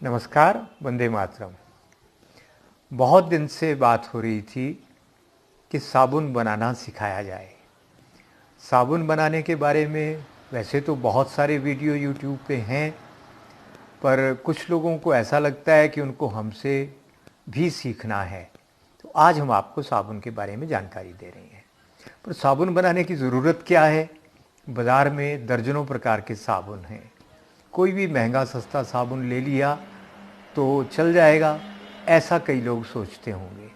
नमस्कार, वंदे मातरम। बहुत दिन से बात हो रही थी कि साबुन बनाना सिखाया जाए। साबुन बनाने के बारे में वैसे तो बहुत सारे वीडियो यूट्यूब पे हैं, पर कुछ लोगों को ऐसा लगता है कि उनको हमसे भी सीखना है। तो आज हम आपको साबुन के बारे में जानकारी दे रहे हैं। पर साबुन बनाने की ज़रूरत क्या है? बाज़ार में दर्जनों प्रकार के साबुन हैं। कोई भी महंगा सस्ता साबुन ले लिया तो चल जाएगा, ऐसा कई लोग सोचते होंगे।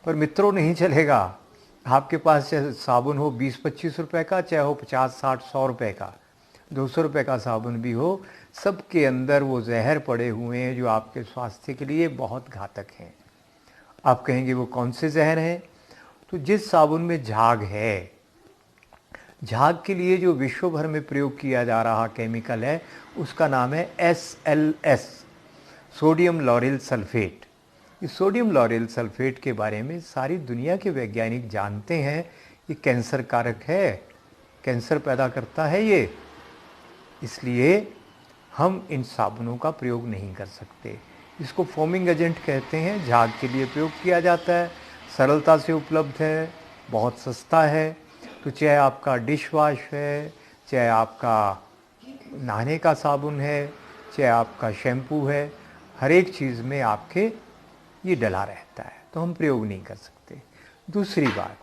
पर मित्रों, नहीं चलेगा। आपके पास चाहे साबुन हो 20-25 रुपए का, चाहे हो 50-60-100 रुपए का, 200 रुपए का साबुन भी हो, सबके अंदर वो जहर पड़े हुए हैं जो आपके स्वास्थ्य के लिए बहुत घातक हैं। आप कहेंगे वो कौन से जहर हैं? तो जिस साबुन में झाग है, झाग के लिए जो विश्व भर में प्रयोग किया जा रहा केमिकल है, उसका नाम है SLS, सोडियम लॉरेल सल्फेट। इस सोडियम लॉरेल सल्फेट के बारे में सारी दुनिया के वैज्ञानिक जानते हैं। ये कैंसर कारक है, कैंसर पैदा करता है ये। इसलिए हम इन साबुनों का प्रयोग नहीं कर सकते। इसको फोमिंग एजेंट कहते हैं, झाग के लिए प्रयोग किया जाता है, सरलता से उपलब्ध है, बहुत सस्ता है। तो चाहे आपका डिश वॉश है, चाहे आपका नहाने का साबुन है, चाहे आपका शैम्पू है, हर एक चीज़ में आपके ये डला रहता है, तो हम प्रयोग नहीं कर सकते। दूसरी बात,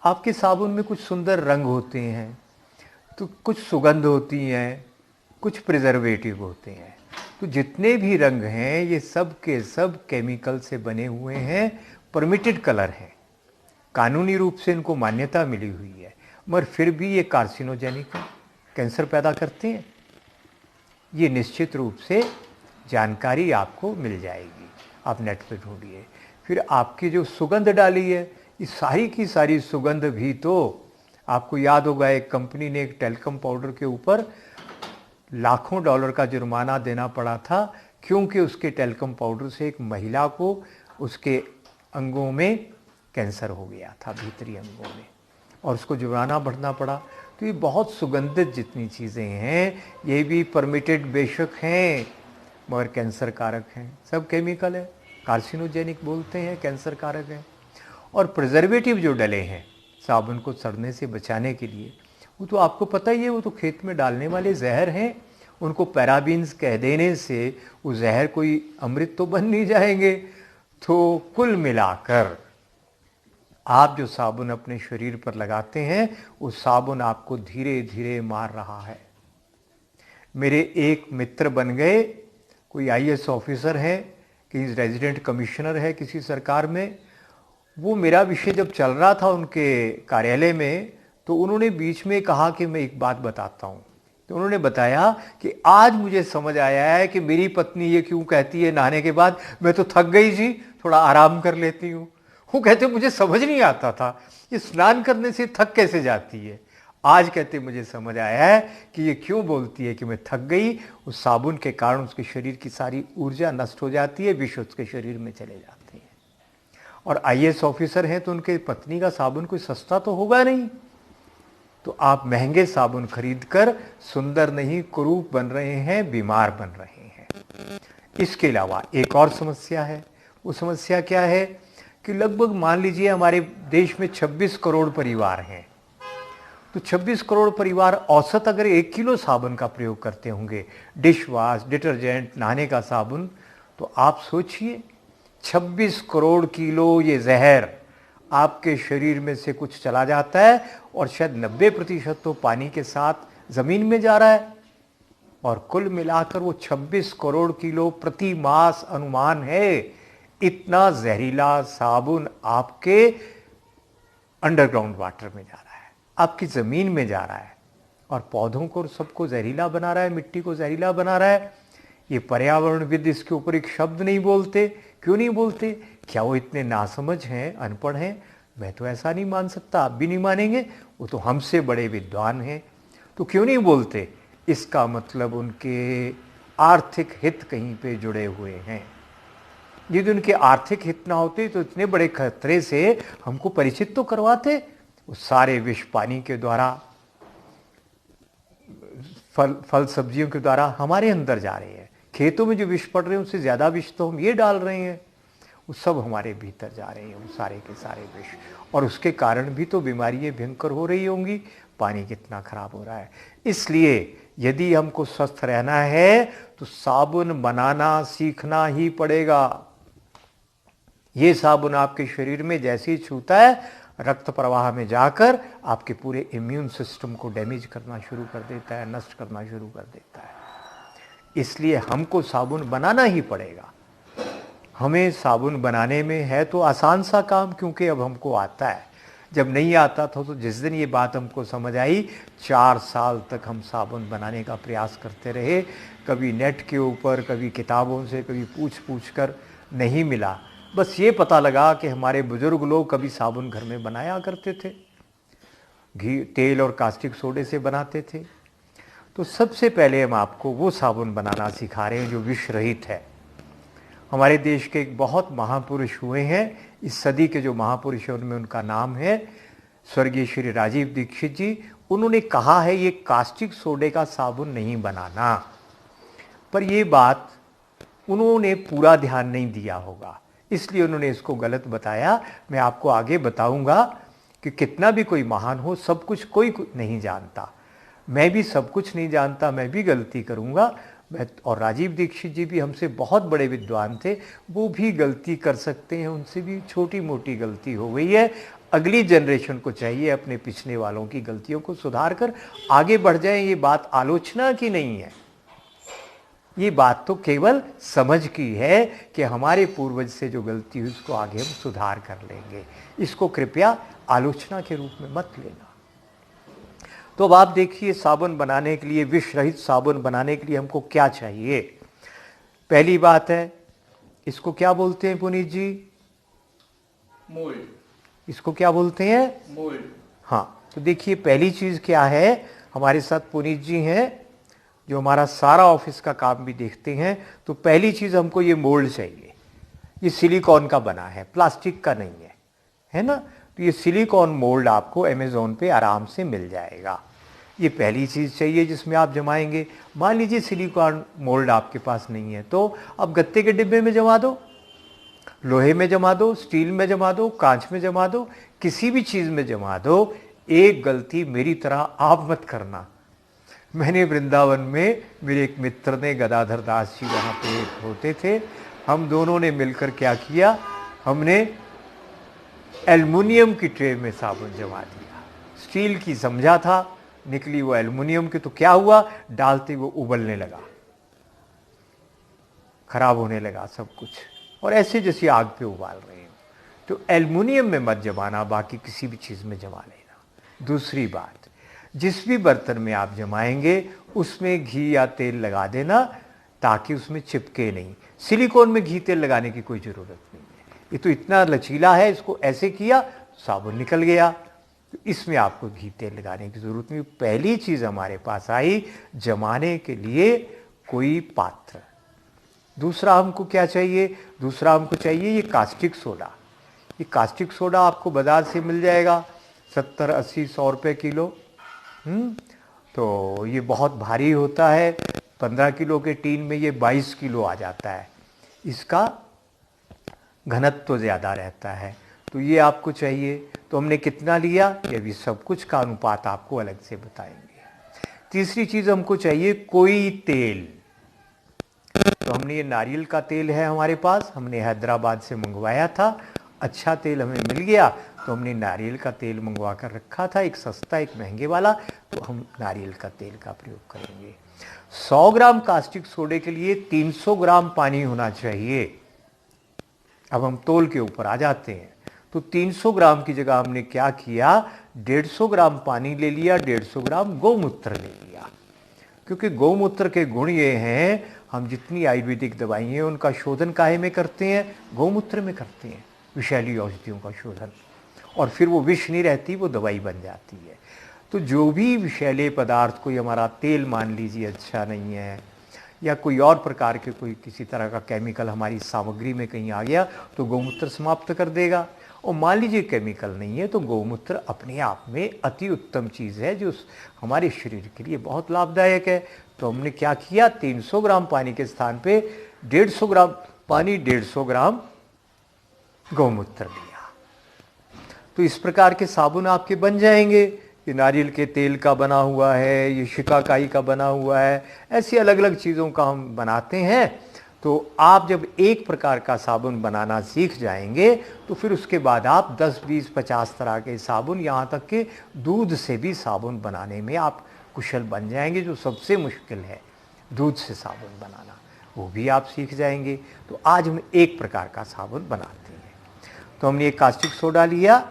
आपके साबुन में कुछ सुंदर रंग होते हैं, तो कुछ सुगंध होती हैं, कुछ प्रिजर्वेटिव होते हैं। तो जितने भी रंग हैं ये सब के सब केमिकल से बने हुए हैं, परमिटेड कलर हैं, कानूनी रूप से इनको मान्यता मिली हुई है, मगर फिर भी ये कार्सिनोजेनिक है, कैंसर पैदा करते हैं। ये निश्चित रूप से जानकारी आपको मिल जाएगी, आप नेट पे ढूंढिए। फिर आपकी जो सुगंध डाली है, ये सारी की सारी सुगंध भी तो आपको याद होगा, एक कंपनी ने एक टेल्कम पाउडर के ऊपर लाखों डॉलर का जुर्माना देना पड़ा था, क्योंकि उसके टेल्कम पाउडर से एक महिला को उसके अंगों में कैंसर हो गया था, भीतरी अंगों में, और उसको जुर्माना भरना पड़ा। तो ये बहुत सुगंधित जितनी चीज़ें हैं, ये भी परमिटेड बेशक हैं, मगर कैंसर कारक हैं। सब केमिकल है, कार्सिनोजेनिक बोलते हैं, कैंसर कारक है। और प्रिजर्वेटिव जो डले हैं साबुन को सड़ने से बचाने के लिए, वो तो आपको पता ही है, वो तो खेत में डालने वाले जहर हैं। उनको पैराबीन्स कह देने से वो जहर कोई अमृत तो बन नहीं जाएंगे। तो कुल मिलाकर आप जो साबुन अपने शरीर पर लगाते हैं, वो साबुन आपको धीरे धीरे मार रहा है। मेरे एक मित्र बन गए, कोई IAS ऑफिसर है, कहीं रेजिडेंट कमिश्नर है किसी सरकार में। वो मेरा विषय जब चल रहा था उनके कार्यालय में, तो उन्होंने बीच में कहा कि मैं एक बात बताता हूँ। तो उन्होंने बताया कि आज मुझे समझ आया है कि मेरी पत्नी ये क्यों कहती है नहाने के बाद, मैं तो थक गई जी, थोड़ा आराम कर लेती हूँ। वो कहते मुझे समझ नहीं आता था ये स्नान करने से थक कैसे जाती है। आज कहते मुझे समझ आया है कि ये क्यों बोलती है कि मैं थक गई। उस साबुन के कारण उसके शरीर की सारी ऊर्जा नष्ट हो जाती है, विष उसके शरीर में चले जाते हैं। और IAS ऑफिसर हैं तो उनके पत्नी का साबुन कोई सस्ता तो होगा नहीं। तो आप महंगे साबुन खरीदकर सुंदर नहीं, कुरूप बन रहे हैं, बीमार बन रहे हैं। इसके अलावा एक और समस्या है। वो समस्या क्या है कि लगभग मान लीजिए हमारे देश में 26 करोड़ परिवार हैं। तो 26 करोड़ परिवार औसत अगर 1 किलो साबुन का प्रयोग करते होंगे, डिश वॉश, डिटर्जेंट, नहाने का साबुन, तो आप सोचिए 26 करोड़ किलो ये जहर आपके शरीर में से कुछ चला जाता है, और शायद 90% तो पानी के साथ जमीन में जा रहा है। और कुल मिलाकर वो 26 करोड़ किलो प्रति मास अनुमान है। इतना जहरीला साबुन आपके अंडरग्राउंड वाटर में जा रहा है, आपकी ज़मीन में जा रहा है, और पौधों को सबको जहरीला बना रहा है, मिट्टी को जहरीला बना रहा है। ये पर्यावरणविद इसके ऊपर एक शब्द नहीं बोलते। क्यों नहीं बोलते? क्या वो इतने नासमझ हैं, अनपढ़ हैं? मैं तो ऐसा नहीं मान सकता, आप भी नहीं मानेंगे। वो तो हमसे बड़े विद्वान हैं। तो क्यों नहीं बोलते? इसका मतलब उनके आर्थिक हित कहीं पे जुड़े हुए हैं। यदि उनके आर्थिक हित ना होते तो इतने बड़े खतरे से हमको परिचित तो करवाते। वो सारे विष पानी के द्वारा, फल सब्जियों के द्वारा हमारे अंदर जा रहे हैं, खेतों में जो विष पड़ रहे हैं उससे ज़्यादा विष तो हम ये डाल रहे हैं, वो सब हमारे भीतर जा रहे हैं, वो सारे के सारे विष, और उसके कारण भी तो बीमारियाँ भयंकर हो रही होंगी, पानी कितना खराब हो रहा है। इसलिए यदि हमको स्वस्थ रहना है तो साबुन बनाना सीखना ही पड़ेगा। ये साबुन आपके शरीर में जैसे ही छूता है, रक्त प्रवाह में जाकर आपके पूरे इम्यून सिस्टम को डैमेज करना शुरू कर देता है, नष्ट करना शुरू कर देता है। इसलिए हमको साबुन बनाना ही पड़ेगा। हमें साबुन बनाने में है तो आसान सा काम, क्योंकि अब हमको आता है। जब नहीं आता था तो जिस दिन ये बात हमको समझ आई, 4 साल तक हम साबुन बनाने का प्रयास करते रहे, कभी नेट के ऊपर, कभी किताबों से, कभी पूछ कर, नहीं मिला। बस ये पता लगा कि हमारे बुजुर्ग लोग कभी साबुन घर में बनाया करते थे, घी, तेल और कास्टिक सोडे से बनाते थे। तो सबसे पहले हम आपको वो साबुन बनाना सिखा रहे हैं जो विष रहित है। हमारे देश के एक बहुत महापुरुष हुए हैं, इस सदी के जो महापुरुष हैं उनमें उनका नाम है स्वर्गीय श्री राजीव दीक्षित जी। उन्होंने कहा है ये कास्टिक सोडे का साबुन नहीं बनाना, पर ये बात उन्होंने पूरा ध्यान नहीं दिया होगा, इसलिए उन्होंने इसको गलत बताया। मैं आपको आगे बताऊंगा कि कितना भी कोई महान हो, सब कुछ कोई नहीं जानता। मैं भी सब कुछ नहीं जानता, मैं भी गलती करूंगा। और राजीव दीक्षित जी भी हमसे बहुत बड़े विद्वान थे, वो भी गलती कर सकते हैं, उनसे भी छोटी मोटी गलती हो गई है। अगली जनरेशन को चाहिए अपने पिछले वालों की गलतियों को सुधार कर आगे बढ़ जाएं। ये बात आलोचना की नहीं है, ये बात तो केवल समझ की है कि हमारे पूर्वज से जो गलती हुई उसको आगे हम सुधार कर लेंगे। इसको कृपया आलोचना के रूप में मत लेना। तो अब आप देखिए, साबुन बनाने के लिए, विष रहित साबुन बनाने के लिए हमको क्या चाहिए। पहली बात है, इसको क्या बोलते हैं पुनीत जी? मोल्ड। इसको क्या बोलते हैं? मोल्ड। हाँ, तो देखिए पहली चीज क्या है। हमारे साथ पुनीत जी हैं जो हमारा सारा ऑफिस का काम भी देखते हैं। तो पहली चीज हमको ये मोल्ड चाहिए। ये सिलिकॉन का बना है, प्लास्टिक का नहीं है ना। तो ये सिलिकॉन मोल्ड आपको अमेज़ॉन पे आराम से मिल जाएगा। ये पहली चीज़ चाहिए जिसमें आप जमाएंगे। मान लीजिए सिलिकॉन मोल्ड आपके पास नहीं है, तो आप गत्ते के डिब्बे में जमा दो, लोहे में जमा दो, स्टील में जमा दो, कांच में जमा दो, किसी भी चीज़ में जमा दो। एक गलती मेरी तरह आप मत करना। मैंने वृंदावन में, मेरे एक मित्र ने, गदाधर दास जी वहाँ पे होते थे, हम दोनों ने मिलकर क्या किया, हमने एल्युमिनियम की ट्रे में साबुन जमा दिया। स्टील की समझा था, निकली वो एल्युमिनियम की। तो क्या हुआ, डालते वो उबलने लगा, खराब होने लगा सब कुछ, और ऐसे जैसे आग पे उबाल रहे हैं। तो एल्युमिनियम में मत जमाना, बाकी किसी भी चीज़ में जमा लेना। दूसरी बात, जिस भी बर्तन में आप जमाएंगे उसमें घी या तेल लगा देना ताकि उसमें चिपके नहीं। सिलिकॉन में घी तेल लगाने की कोई ज़रूरत नहीं है, ये तो इतना लचीला है, इसको ऐसे किया साबुन निकल गया। तो इसमें आपको घी तेल लगाने की ज़रूरत नहीं। पहली चीज़ हमारे पास आई, जमाने के लिए कोई पात्र। दूसरा हमको क्या चाहिए, दूसरा हमको चाहिए ये कास्टिक सोडा। ये कास्टिक सोडा आपको बाज़ार से मिल जाएगा 70, 80, 100 रुपये किलो। तो ये बहुत भारी होता है, 15 किलो के टीन में ये 22 किलो आ जाता है। इसका घनत्व तो ज़्यादा रहता है, तो ये आपको चाहिए। तो हमने कितना लिया, ये भी सब कुछ का अनुपात आपको अलग से बताएंगे। तीसरी चीज़ हमको चाहिए कोई तेल। तो हमने ये नारियल का तेल है हमारे पास, हमने हैदराबाद से मंगवाया था, अच्छा तेल हमें मिल गया, तो हमने नारियल का तेल मंगवा कर रखा था, एक सस्ता एक महंगे वाला। तो हम नारियल का तेल का प्रयोग करेंगे। 100 ग्राम कास्टिक सोडे के लिए 300 ग्राम पानी होना चाहिए। अब हम तोल के ऊपर आ जाते हैं। तो 300 ग्राम की जगह हमने क्या किया, 150 ग्राम पानी ले लिया, 150 ग्राम गौमूत्र ले लिया। क्योंकि गौमूत्र के गुण ये हैं, हम जितनी आयुर्वेदिक दवाई हैं उनका शोधन काहे में करते हैं, गौमूत्र में करते हैं, विषैली औषधियों का शोधन। और फिर वो विष नहीं रहती, वो दवाई बन जाती है। तो जो भी विषैले पदार्थ, कोई हमारा तेल मान लीजिए अच्छा नहीं है, या कोई और प्रकार के कोई किसी तरह का केमिकल हमारी सामग्री में कहीं आ गया, तो गौमूत्र समाप्त कर देगा। और मान लीजिए केमिकल नहीं है तो गौमूत्र अपने आप में अति उत्तम चीज़ है जो हमारे शरीर के लिए बहुत लाभदायक है। तो हमने क्या किया, 300 ग्राम पानी के स्थान पे 150 ग्राम पानी 150 ग्राम गौमूत्र लिया। तो इस प्रकार के साबुन आपके बन जाएंगे। ये नारियल के तेल का बना हुआ है, ये शिकाकाई का बना हुआ है, ऐसी अलग अलग चीज़ों का हम बनाते हैं। तो आप जब एक प्रकार का साबुन बनाना सीख जाएंगे तो फिर उसके बाद आप 10, 20, 50 तरह के साबुन, यहाँ तक कि दूध से भी साबुन बनाने में आप कुशल बन जाएंगे। जो सबसे मुश्किल है दूध से साबुन बनाना, वो भी आप सीख जाएंगे। तो आज हम एक प्रकार का साबुन बनाते हैं। तो हमने एक कास्टिक सोडा लिया।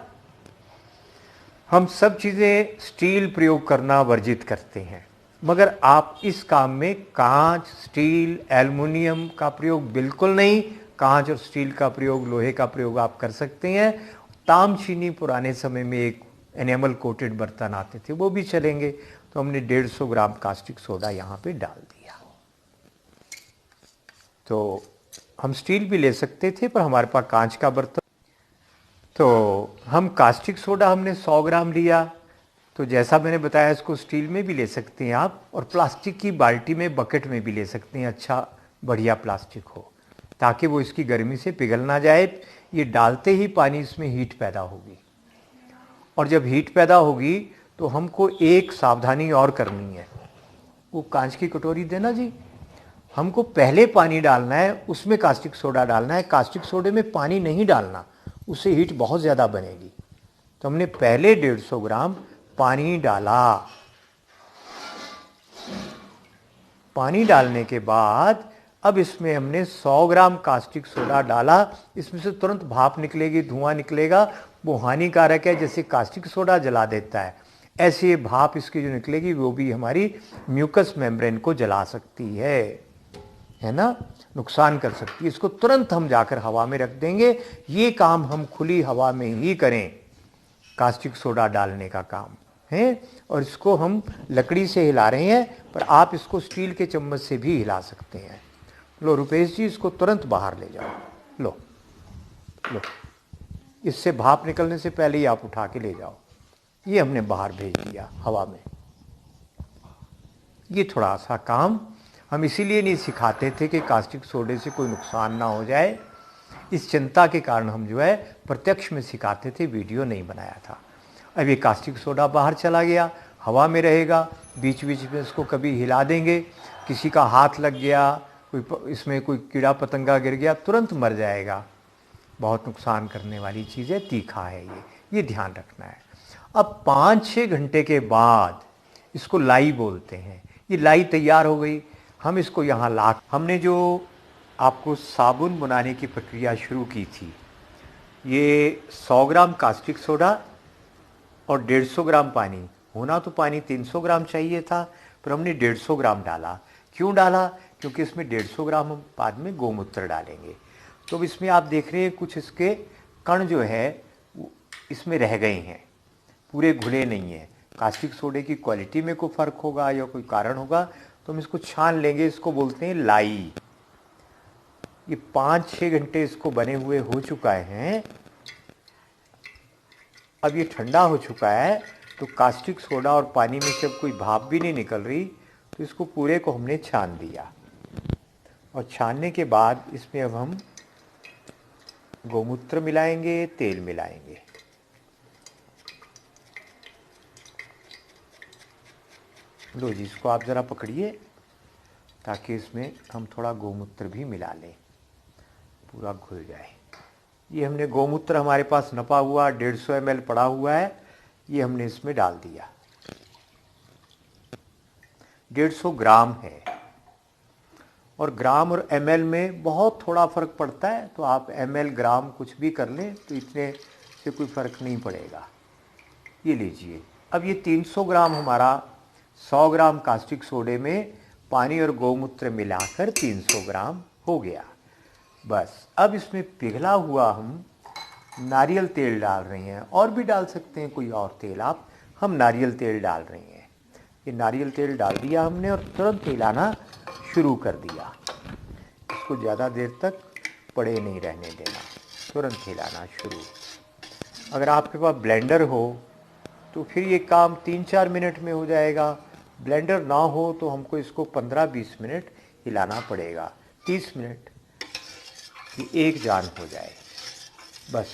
हम सब चीज़ें स्टील प्रयोग करना वर्जित करते हैं, मगर आप इस काम में कांच, स्टील, एल्युमिनियम का प्रयोग बिल्कुल नहीं। कांच और स्टील का प्रयोग, लोहे का प्रयोग आप कर सकते हैं। ताम चीनी पुराने समय में एक एनेमल कोटेड बर्तन आते थे, वो भी चलेंगे। तो हमने 150 ग्राम कास्टिक सोडा यहाँ पे डाल दिया। तो हम स्टील भी ले सकते थे पर हमारे पास कांच का बर्तन, तो हम कास्टिक सोडा हमने 100 ग्राम लिया। तो जैसा मैंने बताया, इसको स्टील में भी ले सकते हैं आप, और प्लास्टिक की बाल्टी में, बकेट में भी ले सकते हैं। अच्छा बढ़िया प्लास्टिक हो, ताकि वो इसकी गर्मी से पिघल ना जाए। ये डालते ही पानी इसमें हीट पैदा होगी, और जब हीट पैदा होगी तो हमको एक सावधानी और करनी है। वो कांच की कटोरी देना जी, हमको पहले पानी डालना है, उसमें कास्टिक सोडा डालना है। कास्टिक सोडे में पानी नहीं डालना, उससे हीट बहुत ज़्यादा बनेगी। तो हमने पहले 150 ग्राम पानी डाला। पानी डालने के बाद अब इसमें हमने 100 ग्राम कास्टिक सोडा डाला। इसमें से तुरंत भाप निकलेगी, धुआं निकलेगा, वो हानिकारक है। जैसे कास्टिक सोडा जला देता है, ऐसे भाप इसकी जो निकलेगी वो भी हमारी म्यूकस मेम्ब्रेन को जला सकती है ना, नुकसान कर सकती है। इसको तुरंत हम जाकर हवा में रख देंगे। ये काम हम खुली हवा में ही करें, कास्टिक सोडा डालने का काम है। और इसको हम लकड़ी से हिला रहे हैं, पर आप इसको स्टील के चम्मच से भी हिला सकते हैं। लो रुपेश जी, इसको तुरंत बाहर ले जाओ। लो लो, इससे भाप निकलने से पहले ही आप उठा के ले जाओ। ये हमने बाहर भेज दिया हवा में। ये थोड़ा सा काम हम इसीलिए नहीं सिखाते थे कि कास्टिक सोडे से कोई नुकसान ना हो जाए। इस चिंता के कारण हम जो है प्रत्यक्ष में सिखाते थे, वीडियो नहीं बनाया था। अब ये कास्टिक सोडा बाहर चला गया, हवा में रहेगा। बीच बीच में इसको कभी हिला देंगे, किसी का हाथ लग गया, कोई इसमें कोई कीड़ा पतंगा गिर गया, तुरंत मर जाएगा। बहुत नुकसान करने वाली चीज़ है, तीखा है ये ध्यान रखना है। अब 5-6 घंटे के बाद इसको लाई बोलते हैं। ये लाई तैयार हो गई। हम इसको यहाँ ला, हमने जो आपको साबुन बनाने की प्रक्रिया शुरू की थी, ये 100 ग्राम कास्टिक सोडा और 150 ग्राम पानी। होना तो पानी 300 ग्राम चाहिए था, पर हमने 150 ग्राम डाला। क्यों डाला? क्योंकि इसमें 150 ग्राम हम बाद में गौमूत्र डालेंगे। तो इसमें आप देख रहे हैं कुछ इसके कण जो है इसमें रह गए हैं, पूरे घुले नहीं हैं। कास्टिक सोडे की क्वालिटी में कोई फ़र्क होगा या कोई कारण होगा, तो हम इसको छान लेंगे। इसको बोलते हैं लाई। ये 5-6 घंटे इसको बने हुए हो चुका है। अब ये ठंडा हो चुका है, तो कास्टिक सोडा और पानी में से अब कोई भाप भी नहीं निकल रही, तो इसको पूरे को हमने छान दिया। और छानने के बाद इसमें अब हम गौमूत्र मिलाएंगे, तेल मिलाएंगे। लो जी, इसको आप ज़रा पकड़िए ताकि इसमें हम थोड़ा गौमूत्र भी मिला लें, पूरा घुल जाए। ये हमने गौमूत्र हमारे पास नपा हुआ 150 ml पड़ा हुआ है, ये हमने इसमें डाल दिया। 150 ग्राम है, और ग्राम और ml में बहुत थोड़ा फ़र्क पड़ता है। तो आप ml ग्राम कुछ भी कर लें तो इतने से कोई फ़र्क नहीं पड़ेगा। ये लीजिए, अब ये 300 ग्राम हमारा 100 ग्राम कास्टिक सोडे में पानी और गौमूत्र मिलाकर 300 ग्राम हो गया। बस अब इसमें पिघला हुआ हम नारियल तेल डाल रहे हैं, और भी डाल सकते हैं कोई और तेल आप। हम नारियल तेल डाल रहे हैं। ये नारियल तेल डाल दिया हमने और तुरंत हिलाना शुरू कर दिया। इसको ज़्यादा देर तक पड़े नहीं रहने देना, तुरंत हिलाना शुरू। अगर आपके पास ब्लेंडर हो तो फिर ये काम 3-4 मिनट में हो जाएगा। ब्लेंडर ना हो तो हमको इसको 15-20 मिनट हिलाना पड़ेगा, 30 मिनट कि एक जान हो जाए। बस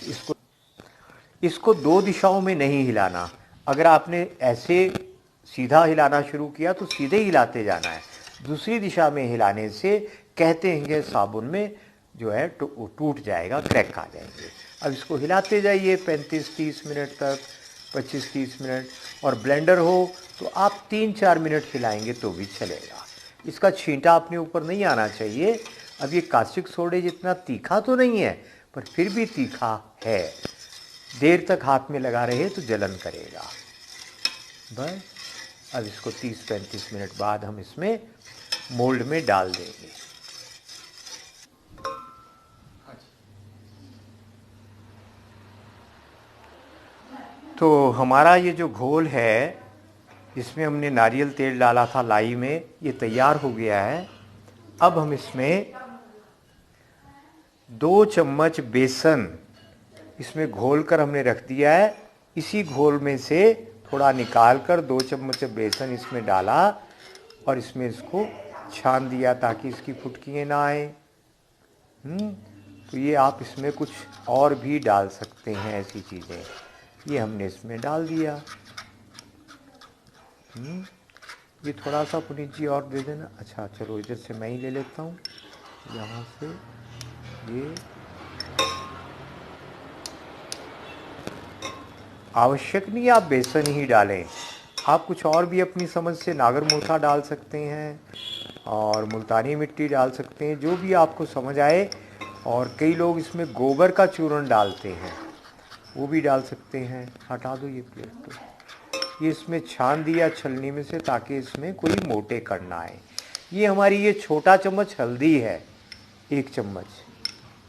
इसको दो दिशाओं में नहीं हिलाना। अगर आपने ऐसे सीधा हिलाना शुरू किया तो सीधे हिलाते जाना है, दूसरी दिशा में हिलाने से कहते हैं कि साबुन में जो है टूट जाएगा, क्रैक आ जाएंगे। अब इसको हिलाते जाइए 35-30 मिनट तक, 25-30 मिनट। और ब्लेंडर हो तो आप 3-4 मिनट हिलाएंगे तो भी चलेगा। इसका छींटा अपने ऊपर नहीं आना चाहिए। अब ये कास्टिक सोडे जितना तीखा तो नहीं है, पर फिर भी तीखा है। देर तक हाथ में लगा रहे तो जलन करेगा। बस अब इसको 30-35 मिनट बाद हम इसमें मोल्ड में डाल देंगे। तो हमारा ये जो घोल है, इसमें हमने नारियल तेल डाला था लाई में, ये तैयार हो गया है। अब हम इसमें 2 चम्मच बेसन इसमें घोल कर हमने रख दिया है। इसी घोल में से थोड़ा निकाल कर 2 चम्मच बेसन इसमें डाला और इसमें इसको छान दिया ताकि इसकी फुटकियाँ ना आए। तो ये आप इसमें कुछ और भी डाल सकते हैं, ऐसी चीज़ें। ये हमने इसमें डाल दिया। ये थोड़ा सा पुनीत जी और दे देना। अच्छा चलो, इधर से मैं ही ले लेता हूँ, यहाँ से ये। आवश्यक नहीं आप बेसन ही डालें, आप कुछ और भी अपनी समझ से नागर मोथा डाल सकते हैं और मुल्तानी मिट्टी डाल सकते हैं, जो भी आपको समझ आए। और कई लोग इसमें गोबर का चूर्ण डालते हैं, वो भी डाल सकते हैं। हटा दो ये प्लेट तो। ये इसमें छान दिया छलनी में से ताकि इसमें कोई मोटे कण ना आए। ये हमारी ये छोटा चम्मच हल्दी है, 1 चम्मच।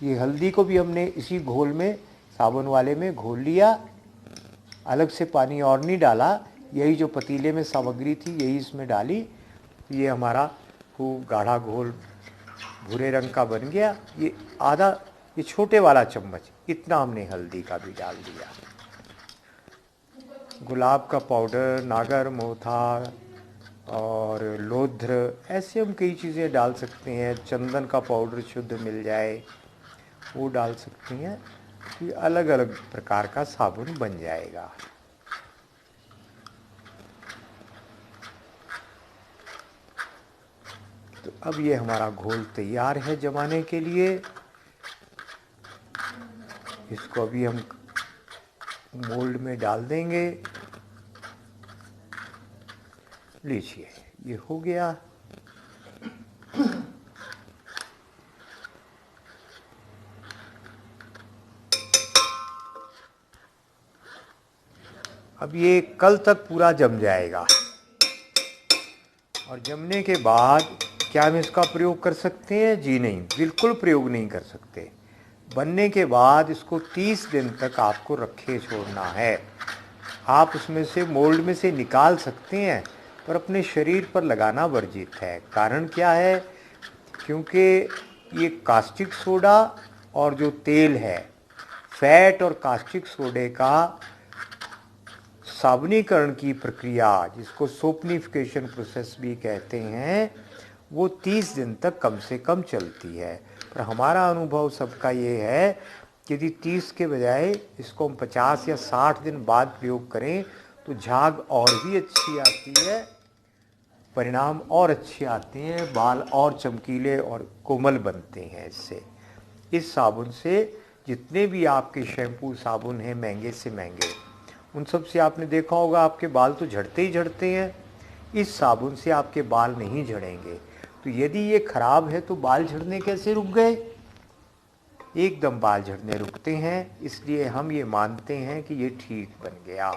ये हल्दी को भी हमने इसी घोल में, साबुन वाले में घोल लिया। अलग से पानी और नहीं डाला, यही जो पतीले में सामग्री थी यही इसमें डाली। ये हमारा खूब गाढ़ा घोल भूरे रंग का बन गया। ये आधा, ये छोटे वाला चम्मच इतना हमने हल्दी का भी डाल दिया। गुलाब का पाउडर, नागर मोथा और लोध्र, ऐसे हम कई चीज़ें डाल सकते हैं। चंदन का पाउडर शुद्ध मिल जाए वो डाल सकते हैं। ये अलग अलग प्रकार का साबुन बन जाएगा। तो अब ये हमारा घोल तैयार है जमाने के लिए। इसको अभी हम मोल्ड में डाल देंगे। लीजिए, ये हो गया। अब ये कल तक पूरा जम जाएगा और जमने के बाद क्या हम इसका प्रयोग कर सकते हैं? जी नहीं, बिल्कुल प्रयोग नहीं कर सकते। बनने के बाद इसको 30 दिन तक आपको रखे छोड़ना है। आप उसमें से, मोल्ड में से निकाल सकते हैं, पर अपने शरीर पर लगाना वर्जित है। कारण क्या है? क्योंकि ये कास्टिक सोडा और जो तेल है, फैट और कास्टिक सोडे का साबुनीकरण की प्रक्रिया, जिसको सोपनिफिकेशन प्रोसेस भी कहते हैं, वो 30 दिन तक कम से कम चलती है। पर हमारा अनुभव सबका ये है कि यदि 30 के बजाय इसको हम 50 या 60 दिन बाद प्रयोग करें तो झाग और भी अच्छी आती है, परिणाम और अच्छे आते हैं, बाल और चमकीले और कोमल बनते हैं इससे। इस साबुन से जितने भी आपके शैम्पू साबुन हैं, महंगे से महंगे, उन सब से आपने देखा होगा आपके बाल तो झड़ते ही झड़ते हैं। इस साबुन से आपके बाल नहीं झड़ेंगे। तो यदि ये खराब है तो बाल झड़ने कैसे रुक गए? एकदम बाल झड़ने रुकते हैं। इसलिए हम ये मानते हैं कि ये ठीक बन गया।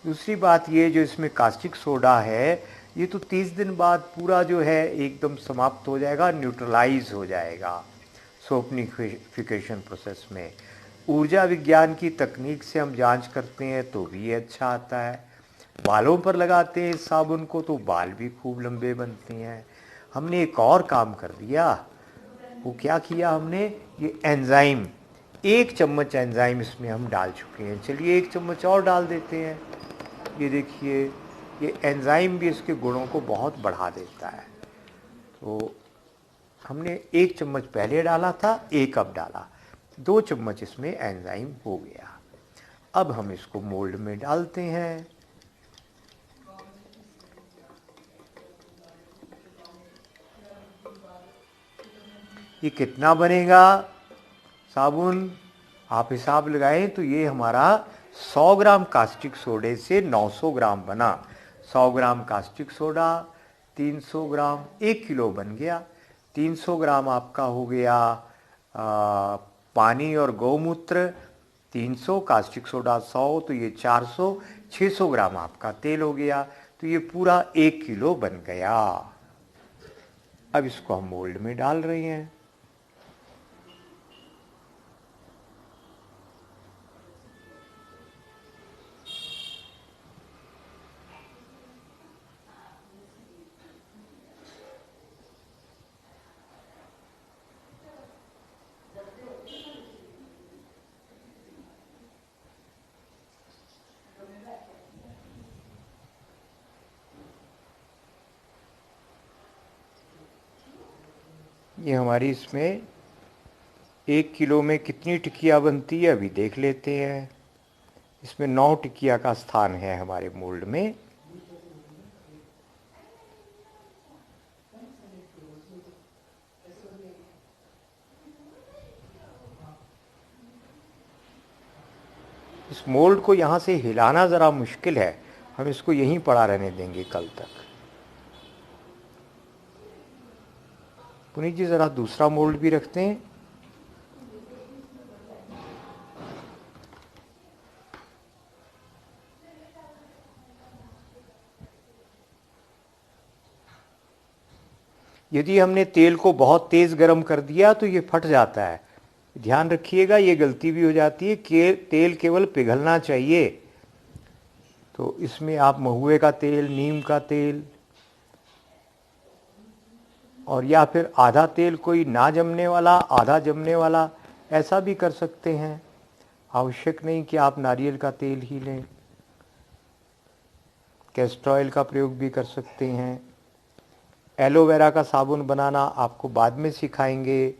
दूसरी बात ये, जो इसमें कास्टिक सोडा है, ये तो 30 दिन बाद पूरा जो है एकदम समाप्त हो जाएगा, न्यूट्रलाइज हो जाएगा सोपनिफिकेशन प्रोसेस में। ऊर्जा विज्ञान की तकनीक से हम जांच करते हैं तो भी ये अच्छा आता है। बालों पर लगाते हैं इस साबुन को तो बाल भी खूब लंबे बनते हैं। हमने एक और काम कर दिया। वो क्या किया हमने? ये एंजाइम, 1 चम्मच एंजाइम इसमें हम डाल चुके हैं। चलिए 1 चम्मच और डाल देते हैं। ये देखिए, ये एंजाइम भी इसके गुणों को बहुत बढ़ा देता है। तो हमने 1 चम्मच पहले डाला था, 1 अब डाला, 2 चम्मच इसमें एंजाइम हो गया। अब हम इसको मोल्ड में डालते हैं। ये कितना बनेगा साबुन, आप हिसाब लगाएं तो ये हमारा 100 ग्राम कास्टिक सोडे से 900 ग्राम बना। 100 ग्राम कास्टिक सोडा, 300 ग्राम, 1 किलो बन गया। 300 ग्राम आपका हो गया पानी और गौमूत्र, 300 कास्टिक सोडा 100, तो ये 400, 600 ग्राम आपका तेल हो गया। तो ये पूरा 1 किलो बन गया। अब इसको हम मोल्ड में डाल रहे हैं। ये हमारी इसमें 1 किलो में कितनी टिकिया बनती है अभी देख लेते हैं। इसमें 9 टिकिया का स्थान है हमारे मोल्ड में। इस मोल्ड को यहाँ से हिलाना ज़रा मुश्किल है, हम इसको यहीं पड़ा रहने देंगे कल तक। पुनीत जी ज़रा दूसरा मोल्ड भी रखते हैं। यदि हमने तेल को बहुत तेज़ गर्म कर दिया तो ये फट जाता है, ध्यान रखिएगा, ये गलती भी हो जाती है कि तेल केवल पिघलना चाहिए। तो इसमें आप महुए का तेल, नीम का तेल और या फिर आधा तेल, कोई ना जमने वाला आधा जमने वाला, ऐसा भी कर सकते हैं। आवश्यक नहीं कि आप नारियल का तेल ही लें। कैस्टर ऑयल का प्रयोग भी कर सकते हैं। एलोवेरा का साबुन बनाना आपको बाद में सिखाएंगे,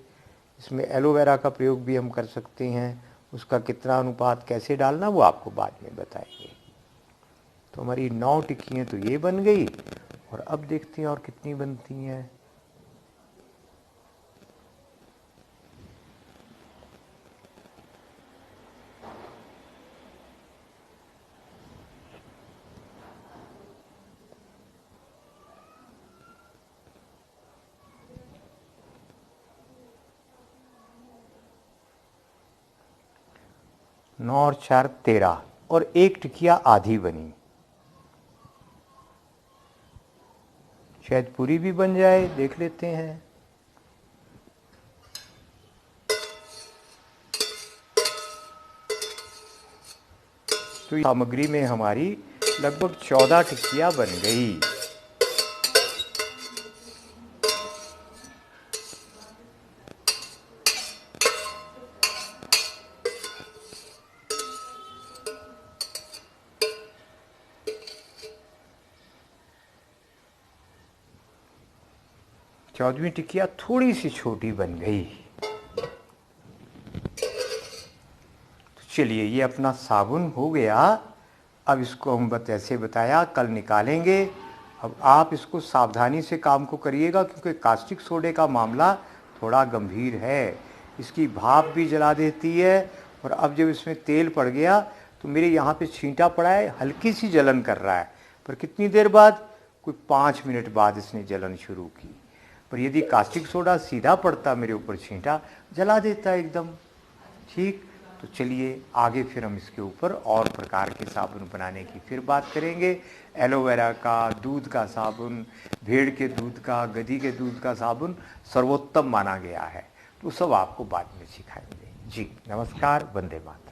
इसमें एलोवेरा का प्रयोग भी हम कर सकते हैं। उसका कितना अनुपात कैसे डालना वो आपको बाद में बताएंगे। तो हमारी 9 टिक्कियाँ तो ये बन गई, और अब देखते हैं और कितनी बनती हैं। नौ और 4 13, और 1 टिकिया आधी बनी। शायद पूरी भी बन जाए, देख लेते हैं। तो सामग्री में हमारी लगभग 14 टिकिया बन गई। चौदहवीं टिकिया थोड़ी सी छोटी बन गई। तो चलिए, ये अपना साबुन हो गया। अब इसको हम जैसे बताया कल निकालेंगे। अब आप इसको सावधानी से काम को करिएगा, क्योंकि कास्टिक सोडे का मामला थोड़ा गंभीर है। इसकी भाप भी जला देती है। और अब जब इसमें तेल पड़ गया तो मेरे यहाँ पे छींटा पड़ा है, हल्की सी जलन कर रहा है, पर कितनी देर बाद, कोई 5 मिनट बाद इसने जलन शुरू की। पर यदि कास्टिक सोडा सीधा पड़ता मेरे ऊपर छींटा, जला देता एकदम। ठीक, तो चलिए आगे फिर हम इसके ऊपर और प्रकार के साबुन बनाने की फिर बात करेंगे। एलोवेरा का, दूध का साबुन, भेड़ के दूध का, गधी के दूध का साबुन सर्वोत्तम माना गया है। तो सब आपको बाद में सिखाएंगे। जी नमस्कार, वंदे मातरम।